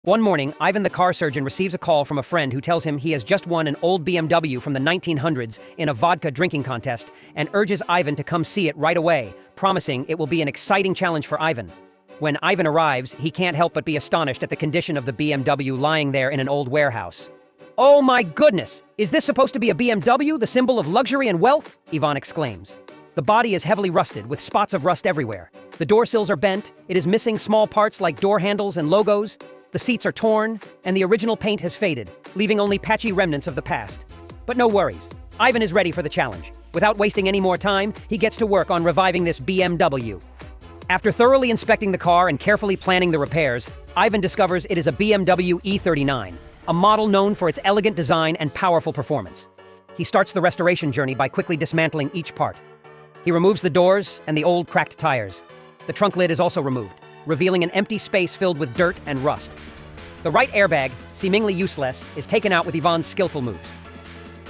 One morning, Ivan the car surgeon receives a call from a friend who tells him he has just won an old BMW from the 1900s in a vodka drinking contest and urges Ivan to come see it right away, promising it will be an exciting challenge for Ivan. When Ivan arrives, he can't help but be astonished at the condition of the BMW lying there in an old warehouse. "Oh my goodness! Is this supposed to be a BMW, the symbol of luxury and wealth?" Ivan exclaims. The body is heavily rusted, with spots of rust everywhere. The door sills are bent, it is missing small parts like door handles and logos. The seats are torn, and the original paint has faded, leaving only patchy remnants of the past. But no worries. Ivan is ready for the challenge. Without wasting any more time, he gets to work on reviving this BMW. After thoroughly inspecting the car and carefully planning the repairs, Ivan discovers it is a BMW E39, a model known for its elegant design and powerful performance. He starts the restoration journey by quickly dismantling each part. He removes the doors and the old cracked tires. The trunk lid is also removed, revealing an empty space filled with dirt and rust. The right airbag, seemingly useless, is taken out with Ivan's skillful moves.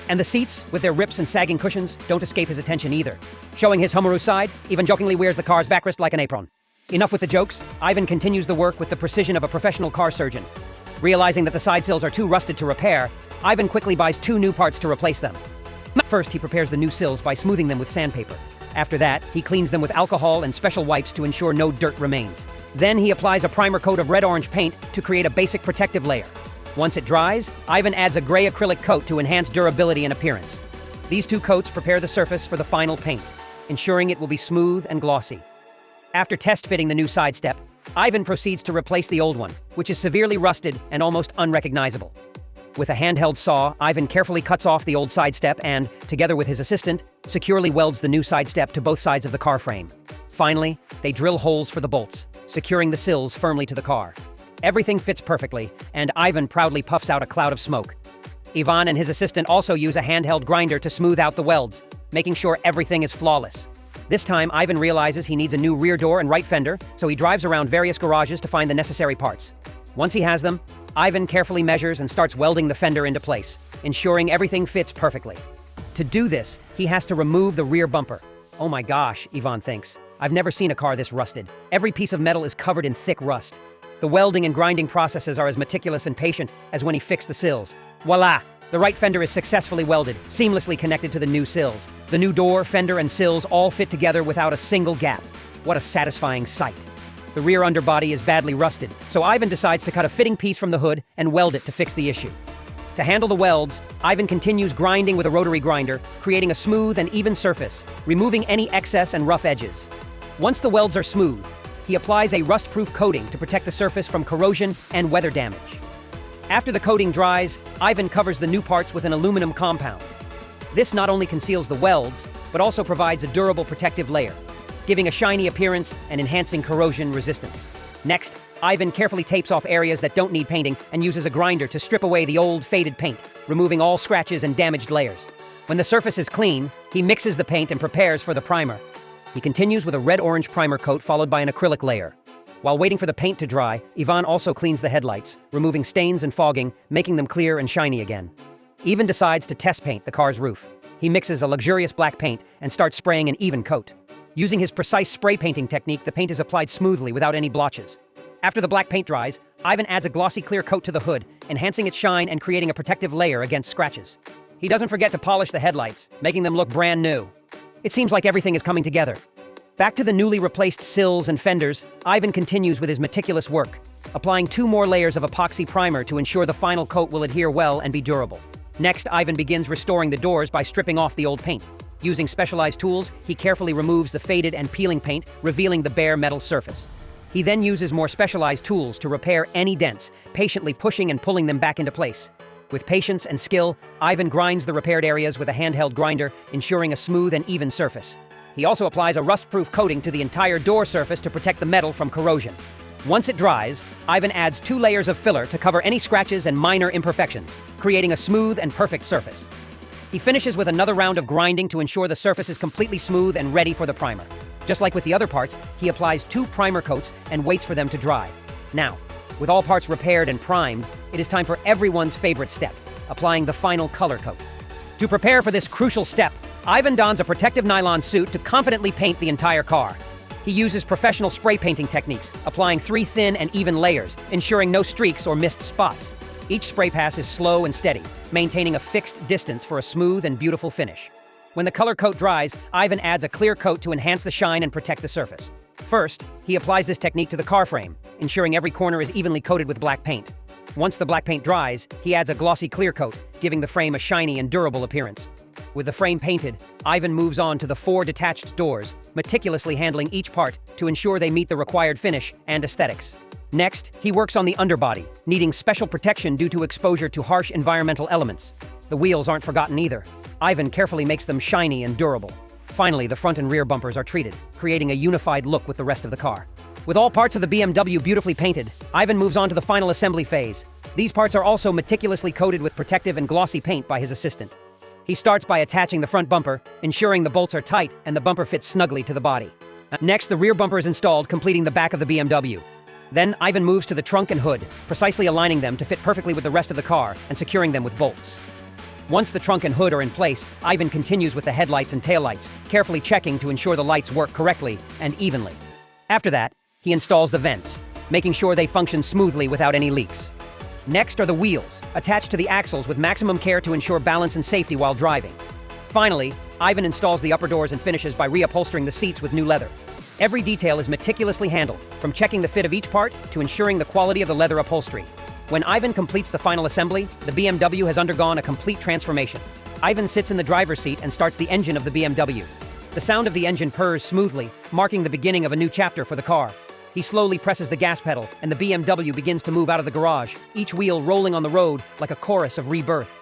And the seats, with their rips and sagging cushions, don't escape his attention either. Showing his humorous side, Ivan jokingly wears the car's backrest like an apron. Enough with the jokes, Ivan continues the work with the precision of a professional car surgeon. Realizing that the side sills are too rusted to repair, Ivan quickly buys 2 new parts to replace them. First, he prepares the new sills by smoothing them with sandpaper. After that, he cleans them with alcohol and special wipes to ensure no dirt remains. Then he applies a primer coat of red-orange paint to create a basic protective layer. Once it dries, Ivan adds a gray acrylic coat to enhance durability and appearance. These 2 coats prepare the surface for the final paint, ensuring it will be smooth and glossy. After test-fitting the new side step, Ivan proceeds to replace the old one, which is severely rusted and almost unrecognizable. With a handheld saw, Ivan carefully cuts off the old side step and, together with his assistant, securely welds the new side step to both sides of the car frame. Finally, they drill holes for the bolts, securing the sills firmly to the car. Everything fits perfectly, and Ivan proudly puffs out a cloud of smoke. Ivan and his assistant also use a handheld grinder to smooth out the welds, making sure everything is flawless. This time, Ivan realizes he needs a new rear door and right fender, so he drives around various garages to find the necessary parts. Once he has them, Ivan carefully measures and starts welding the fender into place, ensuring everything fits perfectly. To do this, he has to remove the rear bumper. Oh my gosh, Ivan thinks. I've never seen a car this rusted. Every piece of metal is covered in thick rust. The welding and grinding processes are as meticulous and patient as when he fixed the sills. Voila! The right fender is successfully welded, seamlessly connected to the new sills. The new door, fender, and sills all fit together without a single gap. What a satisfying sight. The rear underbody is badly rusted, so Ivan decides to cut a fitting piece from the hood and weld it to fix the issue. To handle the welds, Ivan continues grinding with a rotary grinder, creating a smooth and even surface, removing any excess and rough edges. Once the welds are smooth, he applies a rust-proof coating to protect the surface from corrosion and weather damage. After the coating dries, Ivan covers the new parts with an aluminum compound. This not only conceals the welds, but also provides a durable protective layer, giving a shiny appearance and enhancing corrosion resistance. Next, Ivan carefully tapes off areas that don't need painting and uses a grinder to strip away the old, faded paint, removing all scratches and damaged layers. When the surface is clean, he mixes the paint and prepares for the primer. He continues with a red-orange primer coat followed by an acrylic layer. While waiting for the paint to dry, Ivan also cleans the headlights, removing stains and fogging, making them clear and shiny again. Ivan decides to test paint the car's roof. He mixes a luxurious black paint and starts spraying an even coat. Using his precise spray painting technique, the paint is applied smoothly without any blotches. After the black paint dries, Ivan adds a glossy clear coat to the hood, enhancing its shine and creating a protective layer against scratches. He doesn't forget to polish the headlights, making them look brand new. It seems like everything is coming together. Back to the newly replaced sills and fenders, Ivan continues with his meticulous work, applying 2 more layers of epoxy primer to ensure the final coat will adhere well and be durable. Next, Ivan begins restoring the doors by stripping off the old paint. Using specialized tools, he carefully removes the faded and peeling paint, revealing the bare metal surface. He then uses more specialized tools to repair any dents, patiently pushing and pulling them back into place. With patience and skill, Ivan grinds the repaired areas with a handheld grinder, ensuring a smooth and even surface. He also applies a rust-proof coating to the entire door surface to protect the metal from corrosion. Once it dries, Ivan adds 2 layers of filler to cover any scratches and minor imperfections, creating a smooth and perfect surface. He finishes with another round of grinding to ensure the surface is completely smooth and ready for the primer. Just like with the other parts, he applies 2 primer coats and waits for them to dry. Now, with all parts repaired and primed, it is time for everyone's favorite step, applying the final color coat. To prepare for this crucial step, Ivan dons a protective nylon suit to confidently paint the entire car. He uses professional spray painting techniques, applying 3 thin and even layers, ensuring no streaks or missed spots. Each spray pass is slow and steady, maintaining a fixed distance for a smooth and beautiful finish. When the color coat dries, Ivan adds a clear coat to enhance the shine and protect the surface. First, he applies this technique to the car frame, ensuring every corner is evenly coated with black paint. Once the black paint dries, he adds a glossy clear coat, giving the frame a shiny and durable appearance. With the frame painted, Ivan moves on to the 4 detached doors, meticulously handling each part to ensure they meet the required finish and aesthetics. Next, he works on the underbody, needing special protection due to exposure to harsh environmental elements. The wheels aren't forgotten either. Ivan carefully makes them shiny and durable. Finally, the front and rear bumpers are treated, creating a unified look with the rest of the car. With all parts of the BMW beautifully painted, Ivan moves on to the final assembly phase. These parts are also meticulously coated with protective and glossy paint by his assistant. He starts by attaching the front bumper, ensuring the bolts are tight and the bumper fits snugly to the body. Next, the rear bumper is installed, completing the back of the BMW. Then, Ivan moves to the trunk and hood, precisely aligning them to fit perfectly with the rest of the car and securing them with bolts. Once the trunk and hood are in place, Ivan continues with the headlights and taillights, carefully checking to ensure the lights work correctly and evenly. After that, he installs the vents, making sure they function smoothly without any leaks. Next are the wheels, attached to the axles with maximum care to ensure balance and safety while driving. Finally, Ivan installs the upper doors and finishes by reupholstering the seats with new leather. Every detail is meticulously handled, from checking the fit of each part to ensuring the quality of the leather upholstery. When Ivan completes the final assembly, the BMW has undergone a complete transformation. Ivan sits in the driver's seat and starts the engine of the BMW. The sound of the engine purrs smoothly, marking the beginning of a new chapter for the car. He slowly presses the gas pedal, and the BMW begins to move out of the garage, each wheel rolling on the road like a chorus of rebirth.